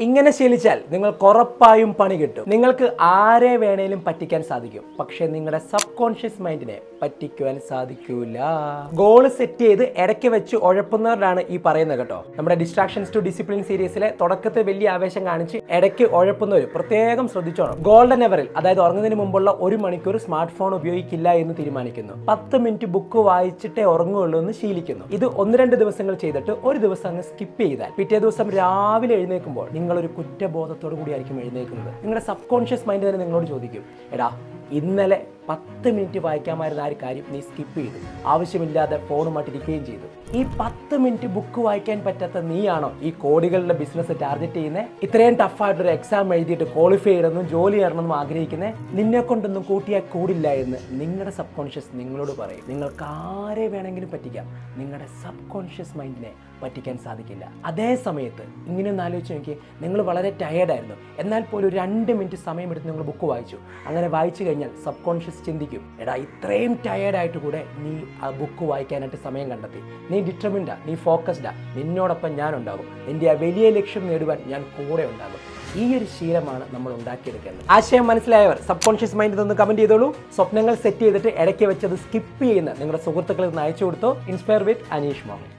ഇങ്ങനെ ശീലിച്ചാൽ നിങ്ങൾക്ക് ഉറപ്പായും പണി കിട്ടും. നിങ്ങൾക്ക് ആരെ വേണേലും പറ്റിക്കാൻ സാധിക്കും, പക്ഷെ നിങ്ങളുടെ സബ് കോൺഷ്യസ് മൈൻഡിനെ പറ്റിക്കുവാൻ സാധിക്കൂല. ഗോള് സെറ്റ് ചെയ്ത് ഇടയ്ക്ക് വെച്ച് ഉഴപ്പുന്നവരാണ് ഈ പറയുന്നത് കേട്ടോ. നമ്മുടെ ഡിസ്ട്രാക്ഷൻസ് ടു ഡിസിപ്ലിൻ സീരീസിലെ തുടക്കത്തിൽ വലിയ ആവേശം കാണിച്ച് ഇടയ്ക്ക് ഉഴപ്പുന്നവർ പ്രത്യേകം ശ്രദ്ധിച്ചോണം. ഗോൾഡൻ എവറിൽ, അതായത് ഉറങ്ങുന്നതിന് മുമ്പുള്ള 1 മണിക്കൂർ സ്മാർട്ട് ഫോൺ ഉപയോഗിക്കില്ല എന്ന് തീരുമാനിക്കുന്നു. 10 മിനിറ്റ് ബുക്ക് വായിച്ചിട്ടേ ഉറങ്ങുകയുള്ളൂ എന്ന് ശീലിക്കുന്നു. ഇത് 1-2 ദിവസങ്ങൾ ചെയ്തിട്ട് ഒരു ദിവസം അങ്ങ് സ്കിപ്പ് ചെയ്താൽ പിറ്റേ ദിവസം രാവിലെ എഴുന്നേൽക്കുമ്പോൾ നിങ്ങളൊരു കുറ്റബോധത്തോടു കൂടിയായിരിക്കും എഴുന്നേൽക്കുന്നത്. നിങ്ങളുടെ സബ് കോൺഷ്യസ് മൈൻഡ് തന്നെ നിങ്ങളോട് ചോദിക്കും, എടാ ഇന്നലെ 10 മിനിറ്റ് വായിക്കാമായിരുന്ന ആ ഒരു കാര്യം നീ സ്കിപ്പ് ചെയ്തു, ആവശ്യമില്ലാതെ ഫോണുമായിട്ടിരിക്കുകയും ചെയ്തു. ഈ 10 മിനിറ്റ് ബുക്ക് വായിക്കാൻ പറ്റാത്ത നീയാണോ ഈ കോടികളുടെ ബിസിനസ് ടാർഗറ്റ് ചെയ്യുന്നത്? ഇത്രയും ടഫായിട്ടൊരു എക്സാം എഴുതിയിട്ട് ക്വാളിഫൈ ചെയ്യണമെന്നും ജോലി ചെയ്യണമെന്നും ആഗ്രഹിക്കുന്നത് നിന്നെ കൊണ്ടൊന്നും കൂട്ടിയാൽ കൂടില്ല എന്ന് നിങ്ങളുടെ സബ് കോൺഷ്യസ് നിങ്ങളോട് പറയും. നിങ്ങൾക്ക് ആരെ വേണമെങ്കിലും പറ്റിക്കാം, നിങ്ങളുടെ സബ് കോൺഷ്യസ് മൈൻഡിനെ പറ്റിക്കാൻ സാധിക്കില്ല. അതേ സമയത്ത് ഇങ്ങനെ ഒന്ന് ആലോചിച്ച് നോക്കി, നിങ്ങൾ വളരെ ടയേർഡായിരുന്നു, എന്നാൽ പോലും 2 മിനിറ്റ് സമയമെടുത്ത് നിങ്ങൾ ബുക്ക് വായിച്ചു. അങ്ങനെ വായിച്ചു കഴിഞ്ഞാൽ സബ് കോൺഷ്യസ് ചിന്തിക്കും, എടാ ഇത്രയും ടയേർഡായിട്ട് കൂടെ നീ ആ ബുക്ക് വായിക്കാനായിട്ട് സമയം കണ്ടെത്തി, നീ ഡിറ്റർമിൻഡാ, നീ ഫോക്കസ്ഡാ, നിന്നോടൊപ്പം ഞാനുണ്ടാകും, എൻ്റെ ആ വലിയ ലക്ഷ്യം നേടുവാൻ ഞാൻ കൂടെ ഉണ്ടാകും. ഈ ഒരു ശീലമാണ് നമ്മൾ ഉണ്ടാക്കിയെടുക്കേണ്ടത്. ആശയം മനസ്സിലായവർ സബ് കോൺഷ്യസ് മൈൻഡ് ഒന്ന് കമന്റ് ചെയ്തോളൂ. സ്വപ്നങ്ങൾ സെറ്റ് ചെയ്തിട്ട് ഇടയ്ക്ക് വെച്ചത് സ്കിപ്പ് ചെയ്യുന്ന നിങ്ങളുടെ സുഹൃത്തുക്കളിൽ നിന്ന് അയച്ചു കൊടുത്തോ. ഇൻസ്പയർ വിത്ത് അനീഷ് മോഹൻ.